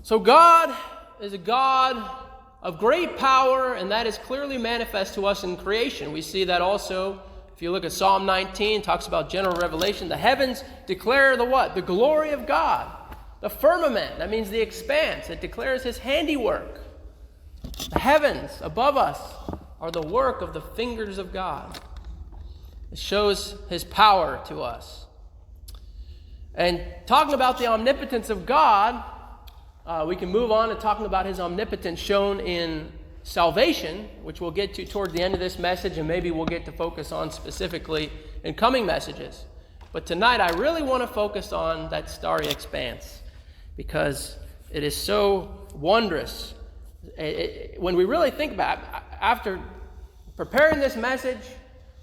So God is a God of great power, and that is clearly manifest to us in creation. We see that also if you look at Psalm 19, it talks about general revelation. The heavens declare the what? The glory of God. The firmament, that means the expanse. It declares his handiwork. The heavens above us are the work of the fingers of God. It shows his power to us. And talking about the omnipotence of God, we can move on to talking about his omnipotence shown in salvation, which we'll get to towards the end of this message, and maybe we'll get to focus on specifically in coming messages. But tonight I really want to focus on that starry expanse because it is so wondrous. When we really think about it, after preparing this message,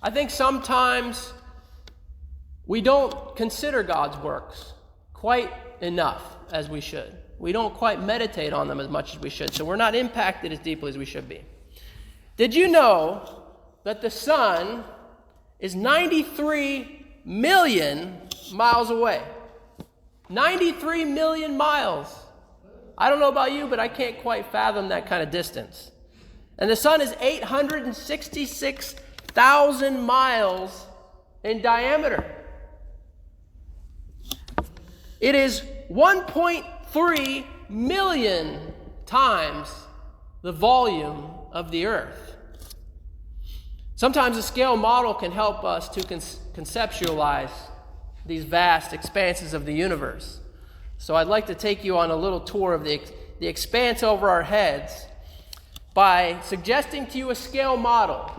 I think sometimes we don't consider God's works quite enough as we should. We don't quite meditate on them as much as we should, so we're not impacted as deeply as we should be. Did you know that the sun is 93 million miles away? 93 million miles. I don't know about you, but I can't quite fathom that kind of distance. And the sun is 866,000 miles in diameter. It is 1.3 million times the volume of the earth. Sometimes a scale model can help us to conceptualize these vast expanses of the universe. So I'd like to take you on a little tour of the expanse over our heads by suggesting to you a scale model.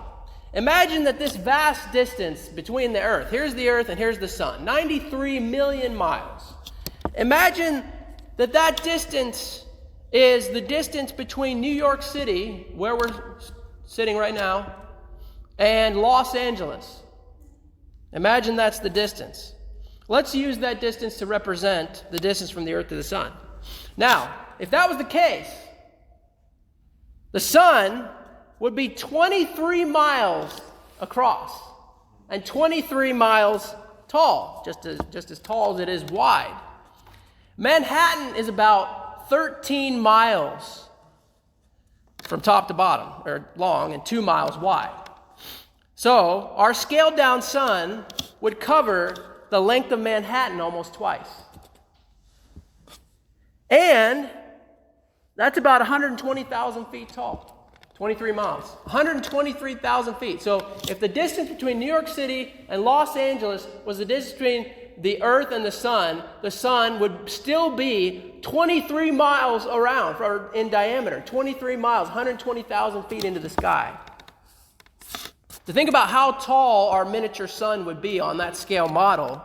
Imagine that this vast distance between the earth, here's the earth and here's the sun, 93 million miles. Imagine that distance is the distance between New York City, where we're sitting right now, and Los Angeles. Imagine that's the distance. Let's use that distance to represent the distance from the earth to the sun. Now, if that was the case, the sun would be 23 miles across and 23 miles tall, just as tall as it is wide. Manhattan is about 13 miles from top to bottom, or long, and 2 miles wide. So our scaled down sun would cover the length of Manhattan almost twice. And that's about 120,000 feet tall. 23 miles. 123,000 feet. So if the distance between New York City and Los Angeles was the distance between the earth and the sun would still be 23 miles around or in diameter. 23 miles, 120,000 feet into the sky. To think about how tall our miniature sun would be on that scale model,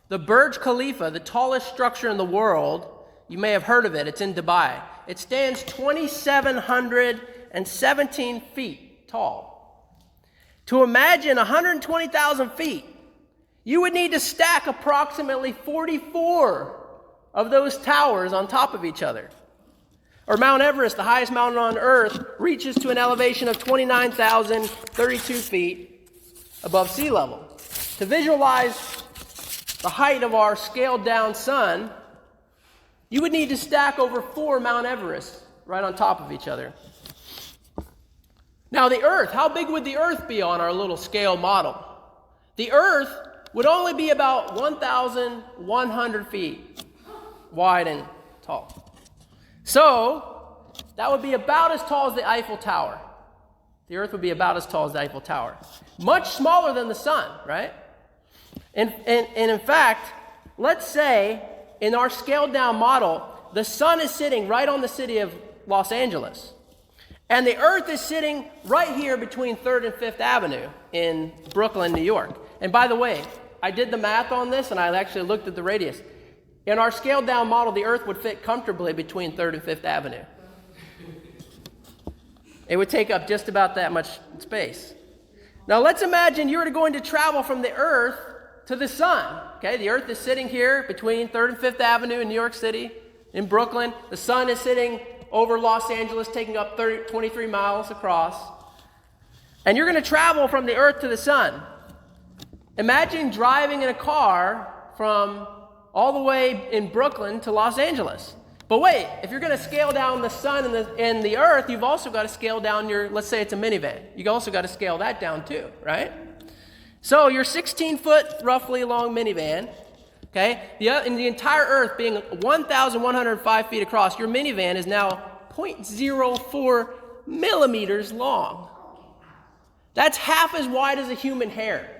the Burj Khalifa, the tallest structure in the world, you may have heard of it, it's in Dubai. It stands 2,717 feet tall. To imagine 120,000 feet, you would need to stack approximately 44 of those towers on top of each other. Or Mount Everest, the highest mountain on earth, reaches to an elevation of 29,032 feet above sea level. To visualize the height of our scaled down sun, you would need to stack over 4 Mount Everest right on top of each other. Now the earth, how big would the earth be on our little scale model? The earth would only be about 1,100 feet wide and tall. So that would be about as tall as the Eiffel Tower. The earth would be about as tall as the Eiffel Tower. Much smaller than the sun, right? And in fact, let's say in our scaled down model, the sun is sitting right on the city of Los Angeles. And the earth is sitting right here between 3rd and 5th Avenue in Brooklyn, New York. And by the way, I did the math on this and I actually looked at the radius. In our scaled down model, the earth would fit comfortably between 3rd and 5th Avenue. It would take up just about that much space. Now let's imagine you were going to travel from the earth to the sun. Okay, the earth is sitting here between 3rd and 5th Avenue in New York City, in Brooklyn. The sun is sitting over Los Angeles, taking up 23 miles across. And you're going to travel from the earth to the sun. Imagine driving in a car from all the way in Brooklyn to Los Angeles. But wait, if you're going to scale down the sun and the earth, you've also got to scale down let's say it's a minivan. You've also got to scale that down too, right? So your 16-foot roughly long minivan, okay, in the entire earth being 1,105 feet across, your minivan is now 0.04 millimeters long. That's half as wide as a human hair.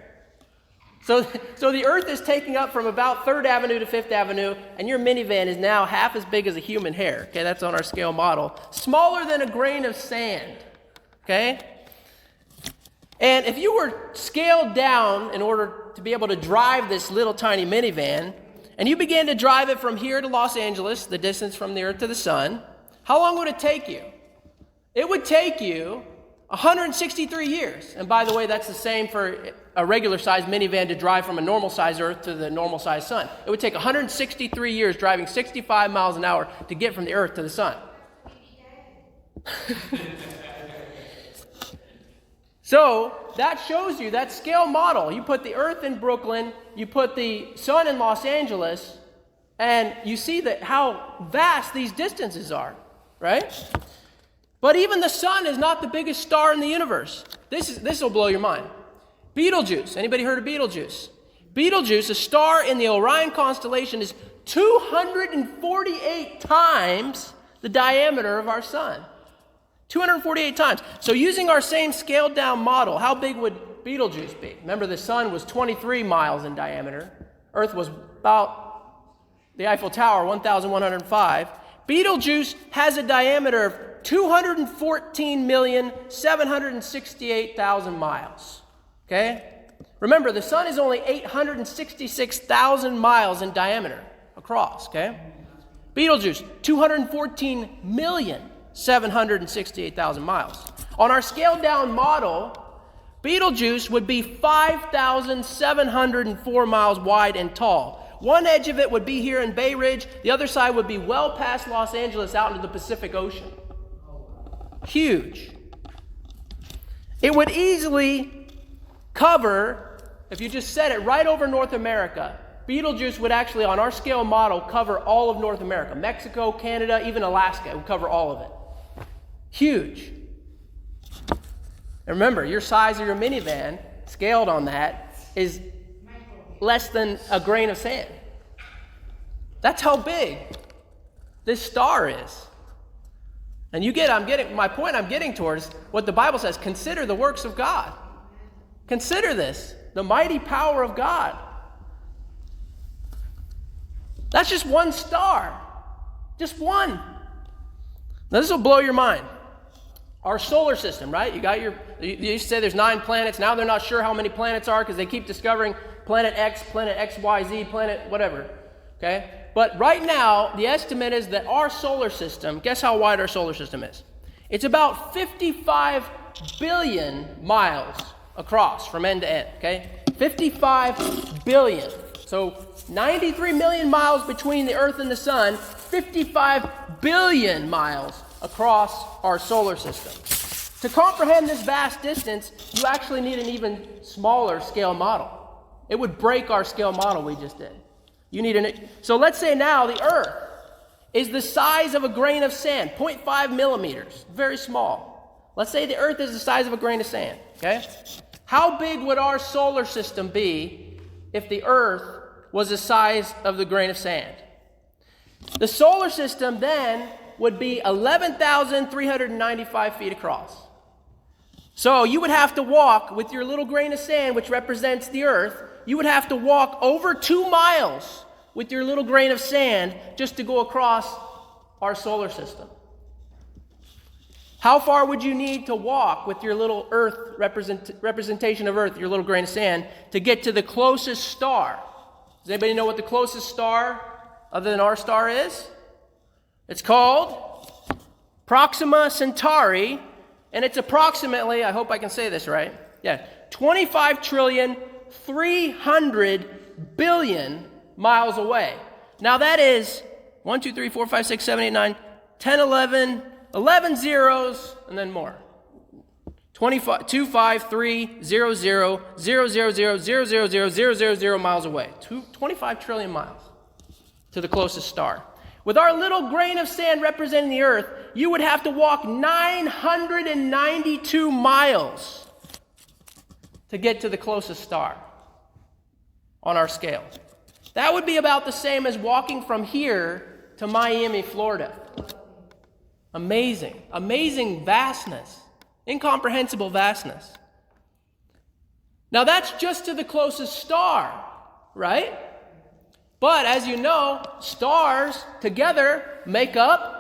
So the earth is taking up from about 3rd Avenue to 5th Avenue, and your minivan is now half as big as a human hair. Okay, that's on our scale model. Smaller than a grain of sand. Okay? And if you were scaled down in order to be able to drive this little tiny minivan, and you began to drive it from here to Los Angeles, the distance from the earth to the sun, how long would it take you? It would take you 163 years. And by the way, that's the same for a regular-sized minivan to drive from a normal-sized earth to the normal-sized sun. It would take 163 years driving 65 miles an hour to get from the earth to the sun. So that shows you that scale model. You put the earth in Brooklyn, you put the sun in Los Angeles, and you see that how vast these distances are, right? But even the sun is not the biggest star in the universe. This will blow your mind. Betelgeuse. Anybody heard of Betelgeuse? Betelgeuse, a star in the Orion constellation, is 248 times the diameter of our sun. 248 times. So using our same scaled down model, how big would Betelgeuse be? Remember, the sun was 23 miles in diameter. Earth was about the Eiffel Tower, 1,105. Betelgeuse has a diameter of 214,768,000 miles. Okay? Remember, the sun is only 866,000 miles in diameter across. Okay? Betelgeuse, 214,768,000 miles. On our scaled down model, Betelgeuse would be 5,704 miles wide and tall. One edge of it would be here in Bay Ridge. The other side would be well past Los Angeles out into the Pacific Ocean. Huge. It would easily cover, if you just set it right over North America, Betelgeuse would actually, on our scale model, cover all of North America. Mexico, Canada, even Alaska. It would cover all of it. Huge. And remember, your size of your minivan, scaled on that, is less than a grain of sand. That's how big this star is. And my point I'm getting towards what the Bible says, consider the works of God. Consider this, the mighty power of God. That's just one star. Just one. Now this will blow your mind. Our solar system, right? You used to say there's 9 planets. Now they're not sure how many planets are because they keep discovering planet X, planet XYZ, planet whatever. Okay? But right now, the estimate is that our solar system, guess how wide our solar system is? It's about 55 billion miles across from end to end, okay? 55 billion. So 93 million miles between the Earth and the Sun, 55 billion miles across our solar system. To comprehend this vast distance, you actually need an even smaller scale model. It would break our scale model we just did. So let's say now the Earth is the size of a grain of sand, 0.5 millimeters, very small. Let's say the Earth is the size of a grain of sand, okay? How big would our solar system be if the Earth was the size of the grain of sand? The solar system then would be 11,395 feet across. So you would have to walk with your little grain of sand, which represents the Earth. You would have to walk over 2 miles with your little grain of sand just to go across our solar system. How far would you need to walk with your little Earth representation of Earth, your little grain of sand, to get to the closest star? Does anybody know what the closest star other than our star is? It's called Proxima Centauri, and it's approximately, I hope I can say this right, 25,300,000,000,000,000,000 miles away. Now that is 1, 2, 3, 4, 5, 6, 7, 8, 9, 10, 11 zeros, and then more. 253,000,000,000,000,000,000,000 miles away. 25 trillion miles to the closest star. With our little grain of sand representing the earth, you would have to walk 992 miles to get to the closest star on our scale. That would be about the same as walking from here to Miami, Florida. Amazing, amazing vastness, incomprehensible vastness. Now that's just to the closest star, right? But as you know, stars together make up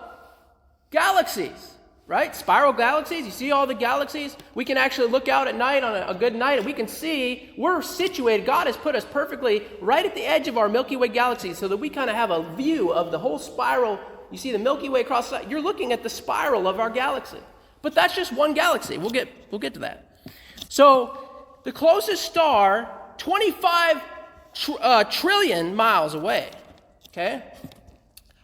galaxies, right? Spiral galaxies. You see all the galaxies? We can actually look out at night on a good night and we can see we're situated. God has put us perfectly right at the edge of our Milky Way galaxy so that we kind of have a view of the whole spiral. You see the Milky Way across the side. You're looking at the spiral of our galaxy. But that's just one galaxy. We'll get to that. So the closest star, 25 trillion miles away. Okay?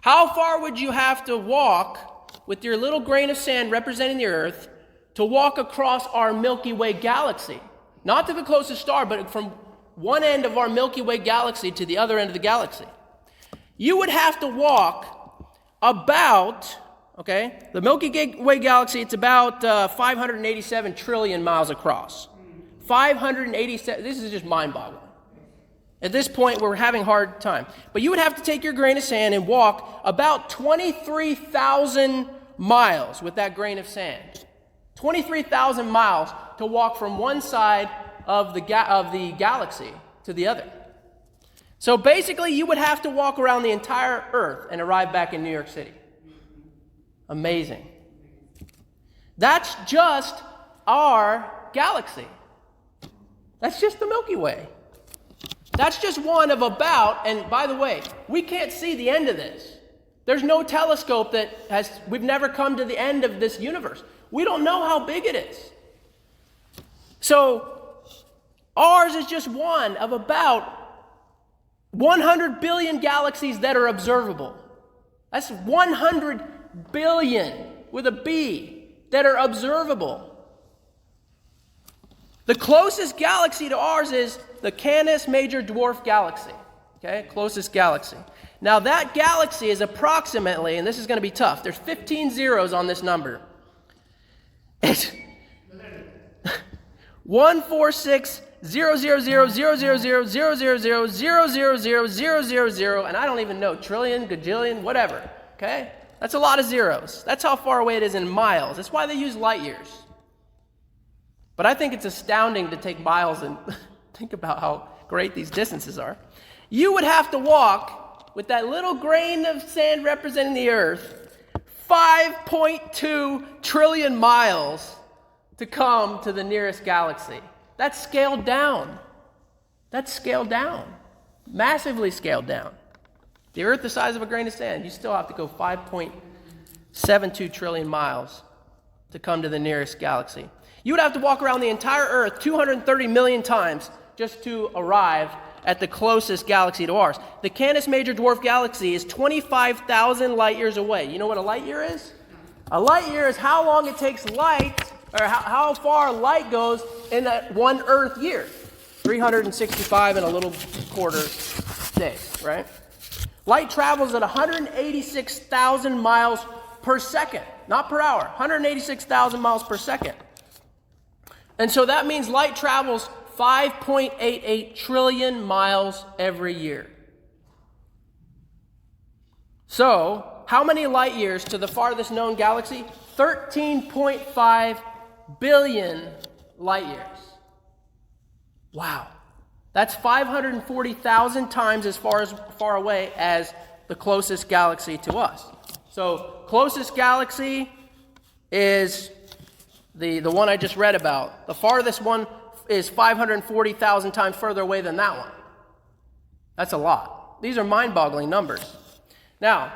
How far would you have to walk with your little grain of sand representing the earth to walk across our Milky Way galaxy? Not to the closest star, but from one end of our Milky Way galaxy to the other end of the galaxy. You would have to walk about, okay, the Milky Way galaxy, it's about 587 trillion miles across. 587, this is just mind-boggling. At this point, we're having a hard time. But you would have to take your grain of sand and walk about 23,000 miles with that grain of sand. 23,000 miles to walk from one side of the galaxy to the other. So basically, you would have to walk around the entire Earth and arrive back in New York City. Amazing. That's just our galaxy. That's just the Milky Way. That's just one of about, and by the way, we can't see the end of this. There's no telescope we've never come to the end of this universe. We don't know how big it is. So, ours is just one of about 100 billion galaxies that are observable. That's 100 billion with a B that are observable. The closest galaxy to ours is the Canis Major Dwarf Galaxy. Okay, closest galaxy. Now that galaxy is approximately, and this is going to be tough, there's 15 zeros on this number. It's 146,000,000,000,000,000,000,000,000, and I don't even know, trillion, gajillion, whatever. Okay? That's a lot of zeros. That's how far away it is in miles. That's why they use light years. But I think it's astounding to take miles and think about how great these distances are. You would have to walk with that little grain of sand representing the earth 5.2 trillion miles to come to the nearest galaxy. That's scaled down. That's scaled down. Massively scaled down. The earth the size of a grain of sand, you still have to go 5.72 trillion miles to come to the nearest galaxy. You would have to walk around the entire earth 230 million times just to arrive at the closest galaxy to ours. The Canis Major Dwarf Galaxy is 25,000 light years away. You know what a light year is? A light year is how long it takes light, or how far light goes in that one Earth year. 365 and a little quarter days, right? Light travels at 186,000 miles per second, not per hour, 186,000 miles per second. And so that means light travels 5.88 trillion miles every year. So, how many light years to the farthest known galaxy? 13.5 billion light years. Wow. That's 540,000 times as far away as the closest galaxy to us. So, closest galaxy is the one I just read about. The farthest one is 540,000 times further away than that one. That's a lot. These are mind-boggling numbers. Now,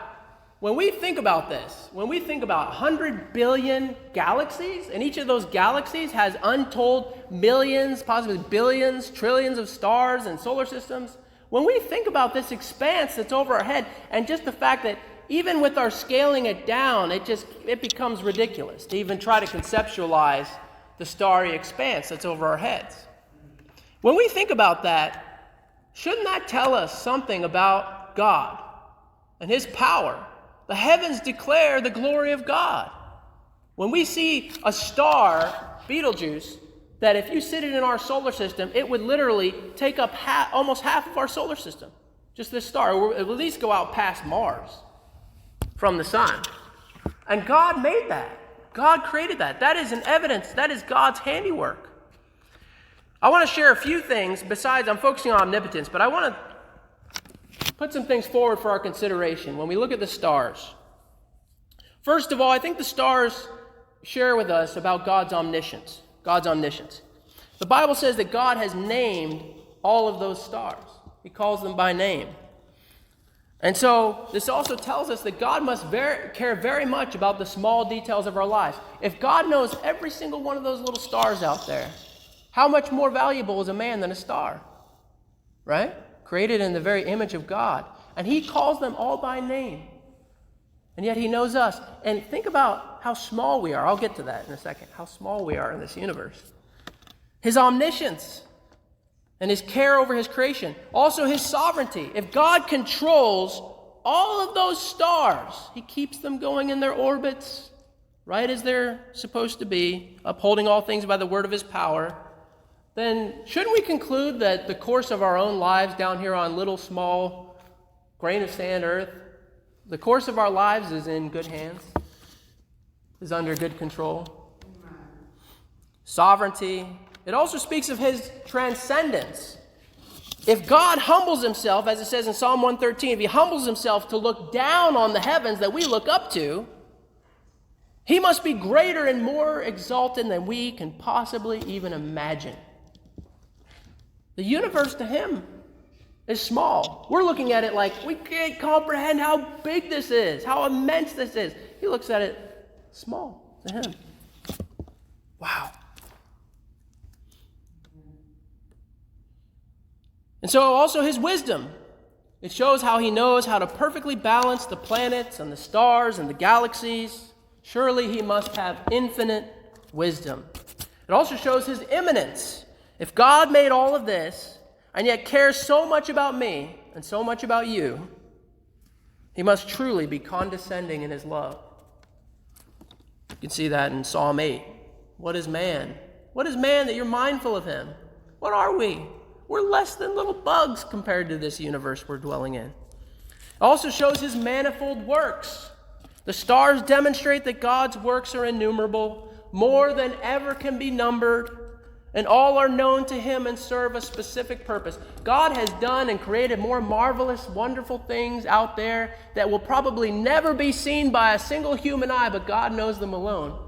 when we think about this, when we think about 100 billion galaxies, and each of those galaxies has untold millions, possibly billions, trillions of stars and solar systems, when we think about this expanse that's over our head, and just the fact that even with our scaling it down, it becomes ridiculous to even try to conceptualize the starry expanse that's over our heads. When we think about that, shouldn't that tell us something about God? and his power. The heavens declare the glory of God. When we see a star, Betelgeuse, that if you sit it in our solar system, it would literally take up almost half of our solar system. Just this star. It would at least go out past Mars from the sun. And God made that. God created that. That is an evidence. That is God's handiwork. I want to share a few things besides, I'm focusing on omnipotence, but I want to put some things forward for our consideration when we look at the stars. First of all, I think the stars share with us about God's omniscience. God's omniscience. The Bible says that God has named all of those stars. He calls them by name. And so this also tells us that God must care very much about the small details of our lives. If God knows every single one of those little stars out there, how much more valuable is a man than a star? Right? Created in the very image of God. And he calls them all by name. And yet he knows us. And think about how small we are. I'll get to that in a second. How small we are in this universe. His omniscience and his care over his creation. Also his sovereignty. If God controls all of those stars, he keeps them going in their orbits right as they're supposed to be, upholding all things by the word of his power, then shouldn't we conclude that the course of our own lives down here on little small grain of sand earth, the course of our lives is in good hands, is under good control? Sovereignty. It also speaks of his transcendence. If God humbles himself, as it says in Psalm 113, if he humbles himself to look down on the heavens that we look up to, he must be greater and more exalted than we can possibly even imagine. The universe to him is small. We're looking at it like we can't comprehend how big this is, how immense this is. He looks at it small to him. Wow. And so also his wisdom. It shows how he knows how to perfectly balance the planets and the stars and the galaxies. Surely he must have infinite wisdom. It also shows his immanence. If God made all of this and yet cares so much about me and so much about you, he must truly be condescending in his love. You can see that in Psalm 8. What is man? What is man that you're mindful of him? What are we? We're less than little bugs compared to this universe we're dwelling in. It also shows his manifold works. The stars demonstrate that God's works are innumerable, more than ever can be numbered, and all are known to him and serve a specific purpose. God has done and created more marvelous, wonderful things out there that will probably never be seen by a single human eye, but God knows them alone.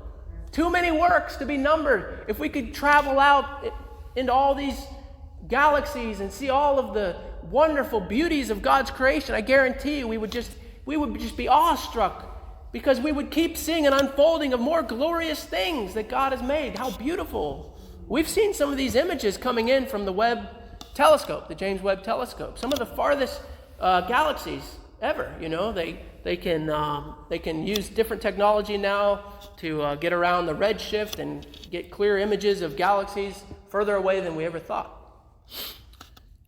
Too many works to be numbered. If we could travel out into all these galaxies and see all of the wonderful beauties of God's creation, I guarantee you we would just be awestruck, because we would keep seeing an unfolding of more glorious things that God has made. How beautiful. We've seen some of these images coming in from the Webb telescope, the James Webb telescope. Some of the farthest galaxies ever. You know, they can use different technology now to get around the redshift and get clear images of galaxies further away than we ever thought.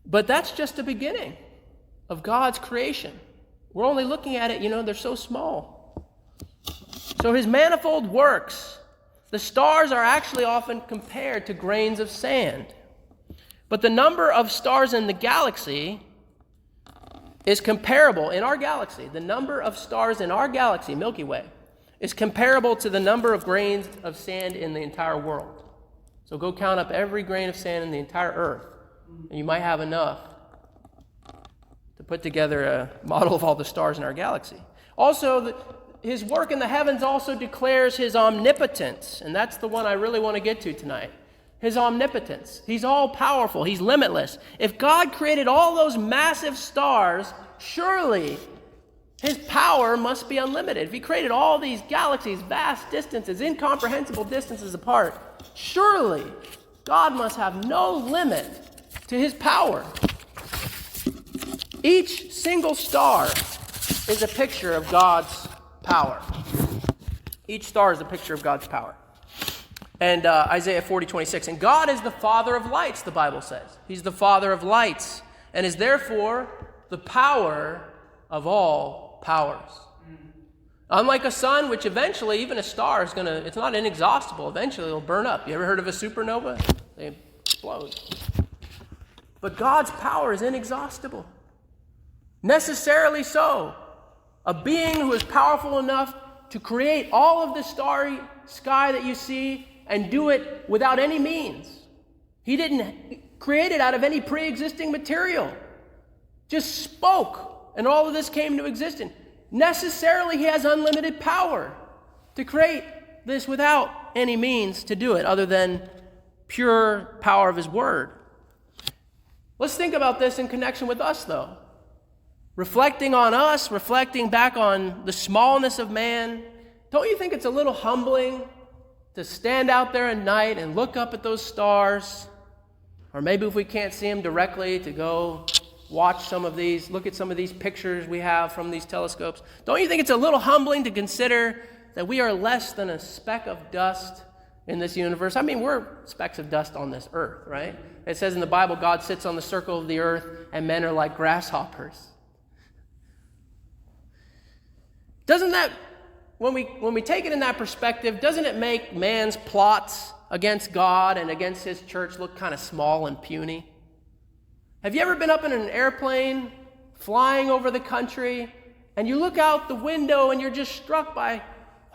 But that's just the beginning of God's creation. We're only looking at it, they're so small. So his manifold works. The stars are actually often compared to grains of sand. But the number of stars in the galaxy is comparable in our galaxy. The number of stars in our galaxy, Milky Way, is comparable to the number of grains of sand in the entire world. So go count up every grain of sand in the entire earth, and you might have enough to put together a model of all the stars in our galaxy. Also, his work in the heavens also declares his omnipotence, and that's the one I really want to get to tonight. His omnipotence. He's all-powerful. He's limitless. If God created all those massive stars, surely his power must be unlimited. If he created all these galaxies, vast distances, incomprehensible distances apart, surely God must have no limit to his power. Each single star is a picture of God's power. Each star is a picture of God's power. And Isaiah 40:26, and God is the Father of lights, the Bible says. He's the Father of lights, and is therefore the power of all powers. Unlike a sun, which eventually, even a star is it's not inexhaustible. Eventually it'll burn up. You ever heard of a supernova? They explode. But God's power is inexhaustible. Necessarily so. A being who is powerful enough to create all of the starry sky that you see and do it without any means. He didn't create it out of any pre-existing material. Just spoke, and all of this came into existence. Necessarily, he has unlimited power to create this without any means to do it other than pure power of his word. Let's think about this in connection with us, though. Reflecting on us, reflecting back on the smallness of man, don't you think it's a little humbling to stand out there at night and look up at those stars? Or maybe if we can't see them directly, to go watch look at some of these pictures we have from these telescopes. Don't you think it's a little humbling to consider that we are less than a speck of dust in this universe? I mean, we're specks of dust on this earth, right? It says in the Bible, God sits on the circle of the earth and men are like grasshoppers. Doesn't that, when we take it in that perspective, doesn't it make man's plots against God and against his church look kind of small and puny? Have you ever been up in an airplane flying over the country and you look out the window and you're just struck by,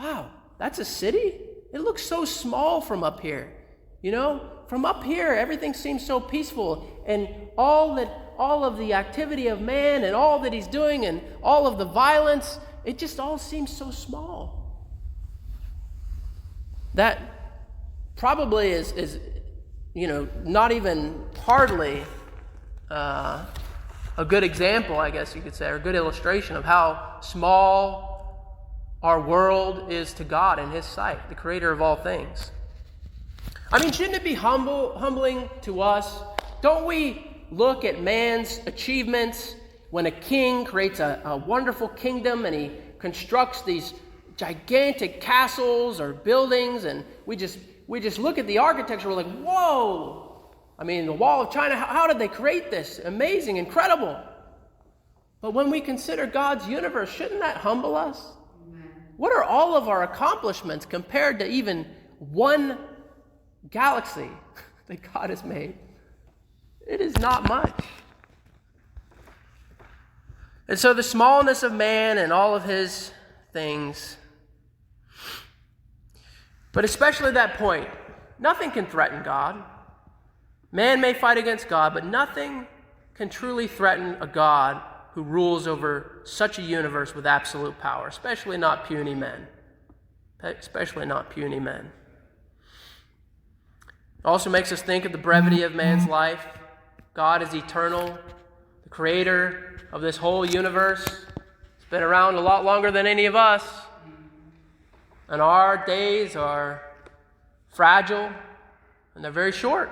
wow, that's a city? It looks so small from up here. You know, from up here, everything seems so peaceful, and all of the activity of man and all that he's doing and all of the violence, it just all seems so small. That probably is not even hardly a good example, I guess you could say, or a good illustration of how small our world is to God in his sight, the creator of all things. I mean, shouldn't it be humbling to us? Don't we look at man's achievements when a king creates a wonderful kingdom and he constructs these gigantic castles or buildings, and we just look at the architecture, we're like, whoa! I mean, the Wall of China, how did they create this? Amazing, incredible. But when we consider God's universe, shouldn't that humble us? Amen. What are all of our accomplishments compared to even one galaxy that God has made? It is not much. And so the smallness of man and all of his things, but especially that point, nothing can threaten God. Man may fight against God, but nothing can truly threaten a God who rules over such a universe with absolute power, especially not puny men. Especially not puny men. It also makes us think of the brevity of man's life. God is eternal, the creator of this whole universe. He's been around a lot longer than any of us. And our days are fragile, and they're very short.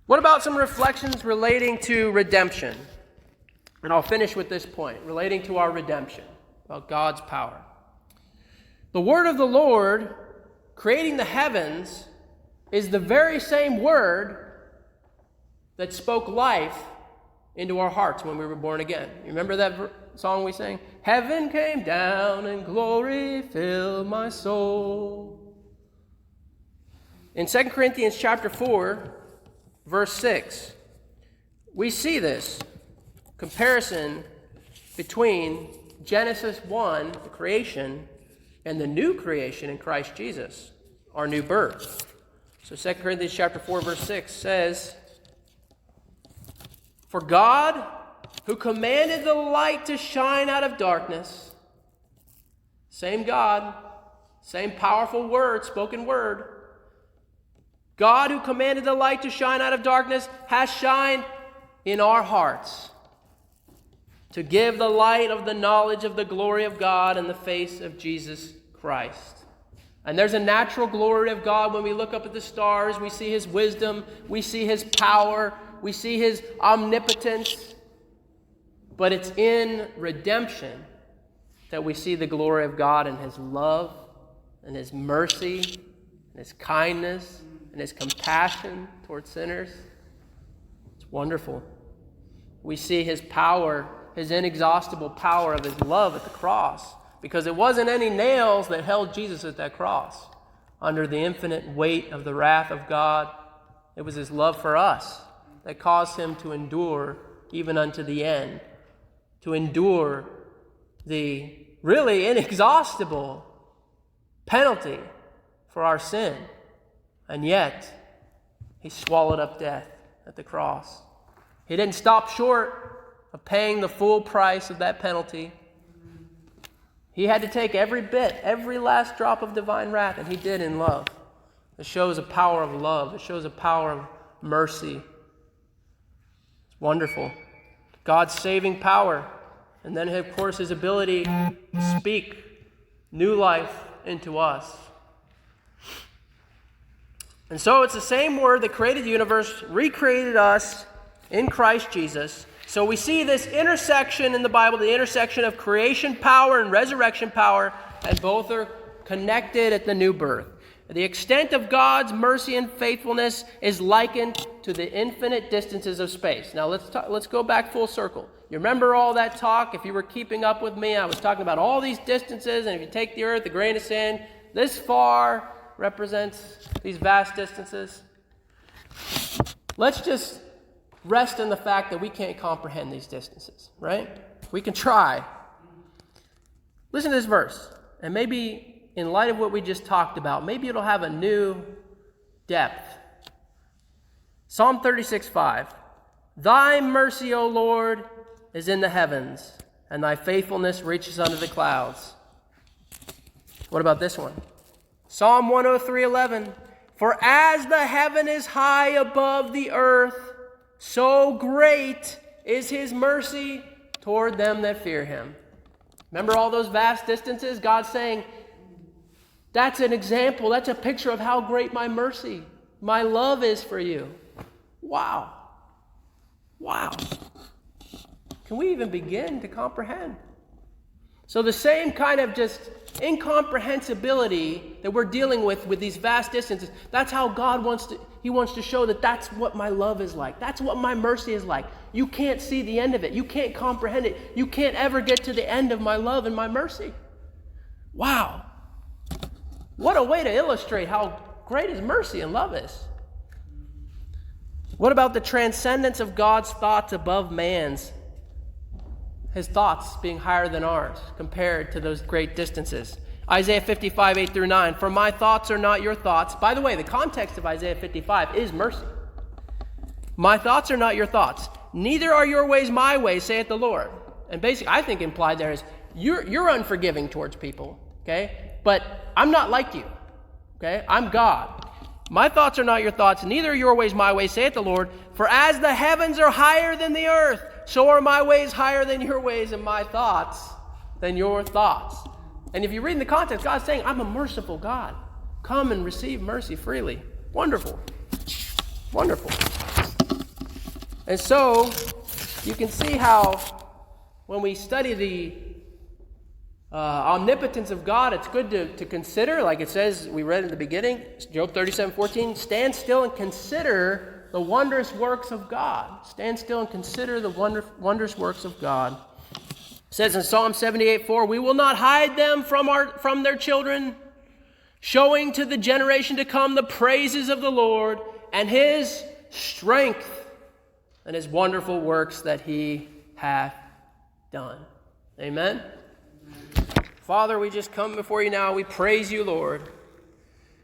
What about some reflections relating to redemption? And I'll finish with this point, relating to our redemption, about God's power. The word of the Lord, creating the heavens, is the very same word that spoke life into our hearts when we were born again. You remember that song we sang? Heaven came down and glory filled my soul. In 2 Corinthians chapter 4, verse 6, we see this comparison between Genesis 1, the creation, and the new creation in Christ Jesus, our new birth. So 2 Corinthians chapter 4, verse 6 says, For God, who commanded the light to shine out of darkness, same God, same powerful word, spoken word, God, who commanded the light to shine out of darkness, has shined in our hearts to give the light of the knowledge of the glory of God in the face of Jesus Christ. And there's a natural glory of God when we look up at the stars. We see his wisdom. We see his power. We see his omnipotence. But it's in redemption that we see the glory of God and his love and his mercy and his kindness and his compassion towards sinners. It's wonderful. We see his power, his inexhaustible power of his love at the cross, because it wasn't any nails that held Jesus at that cross. Under the infinite weight of the wrath of God, it was his love for us that caused him to endure even unto the end, to endure the really inexhaustible penalty for our sin. And yet, he swallowed up death at the cross. He didn't stop short of paying the full price of that penalty. He had to take every bit, every last drop of divine wrath, and he did in love. It shows a power of love. It shows a power of mercy. It's wonderful. God's saving power. And then, of course, his ability to speak new life into us. And so it's the same word that created the universe, recreated us in Christ Jesus. So we see this intersection in the Bible, the intersection of creation power and resurrection power, and both are connected at the new birth. The extent of God's mercy and faithfulness is likened to the infinite distances of space. Now let's go back full circle. You remember all that talk? If you were keeping up with me, I was talking about all these distances, and if you take the earth, a grain of sand, this far represents these vast distances. Let's just rest in the fact that we can't comprehend these distances, right? We can try. Listen to this verse, and maybe in light of what we just talked about, maybe it'll have a new depth. Psalm 36:5. Thy mercy, O Lord, is in the heavens, and thy faithfulness reaches unto the clouds. What about this one? Psalm 103:11. For as the heaven is high above the earth, so great is his mercy toward them that fear him. Remember all those vast distances? God's saying, that's an example, that's a picture of how great my mercy, my love is for you. Wow. Wow. Can we even begin to comprehend? So the same kind of just incomprehensibility that we're dealing with these vast distances, that's how God wants to show that that's what my love is like. That's what my mercy is like. You can't see the end of it. You can't comprehend it. You can't ever get to the end of my love and my mercy. Wow. What a way to illustrate how great his mercy and love is. What about the transcendence of God's thoughts above man's? His thoughts being higher than ours compared to those great distances. Isaiah 55, 8 through 9. For my thoughts are not your thoughts. By the way, the context of Isaiah 55 is mercy. My thoughts are not your thoughts. Neither are your ways my ways, saith the Lord. And basically, I think implied there is, you're unforgiving towards people, okay? But I'm not like you, okay? I'm God. My thoughts are not your thoughts, neither are your ways my ways, saith the Lord. For as the heavens are higher than the earth, so are my ways higher than your ways, and my thoughts than your thoughts. And if you read in the context, God's saying, I'm a merciful God. Come and receive mercy freely. Wonderful. Wonderful. And so, you can see how when we study the omnipotence of God, it's good to consider, like it says, we read in the beginning, Job 37:14, stand still and consider the wondrous works of God. Stand still and consider the wondrous works of God. It says in Psalm 78:4, we will not hide them from their children, showing to the generation to come the praises of the Lord and his strength and his wonderful works that he hath done. Amen. Father, we just come before you now. We praise you, Lord.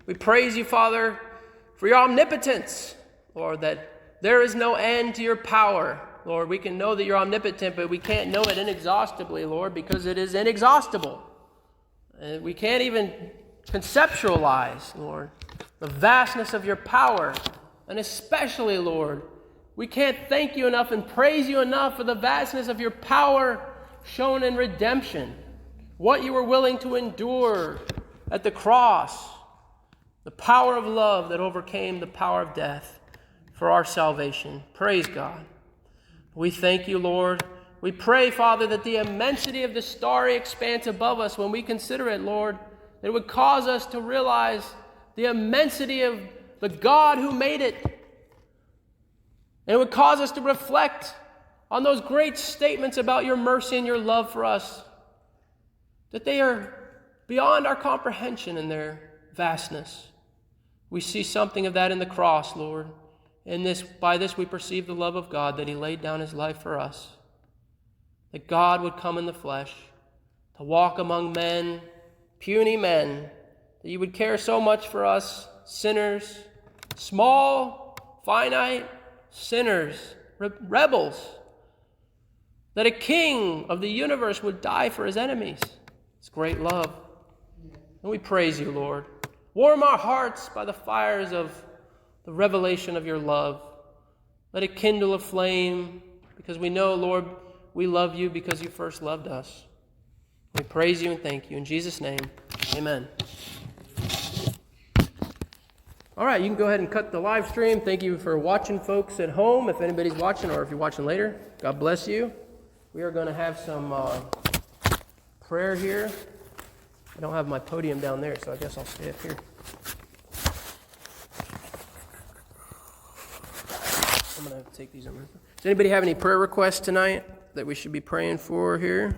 We praise you, Father, for your omnipotence, Lord, that there is no end to your power. Lord, we can know that you're omnipotent, but we can't know it inexhaustibly, Lord, because it is inexhaustible. And we can't even conceptualize, Lord, the vastness of your power. And especially, Lord, we can't thank you enough and praise you enough for the vastness of your power shown in redemption. What you were willing to endure at the cross, the power of love that overcame the power of death for our salvation. Praise God. We thank you, Lord. We pray, Father, that the immensity of the starry expanse above us, when we consider it, Lord, that it would cause us to realize the immensity of the God who made it. And it would cause us to reflect on those great statements about your mercy and your love for us, that they are beyond our comprehension in their vastness. We see something of that in the cross, Lord. By this we perceive the love of God, that he laid down his life for us, that God would come in the flesh, to walk among men, puny men, that you would care so much for us, sinners, small, finite sinners, rebels, that a king of the universe would die for his enemies. It's great love. And we praise you, Lord. Warm our hearts by the fires of the revelation of your love. Let it kindle a flame, because we know, Lord, we love you because you first loved us. We praise you and thank you. In Jesus' name, amen. All right, you can go ahead and cut the live stream. Thank you for watching, folks at home. If anybody's watching, or if you're watching later, God bless you. We are going to have some prayer here. I don't have my podium down there, so I guess I'll stay up here. I'm going to take these over. Does anybody have any prayer requests tonight that we should be praying for here?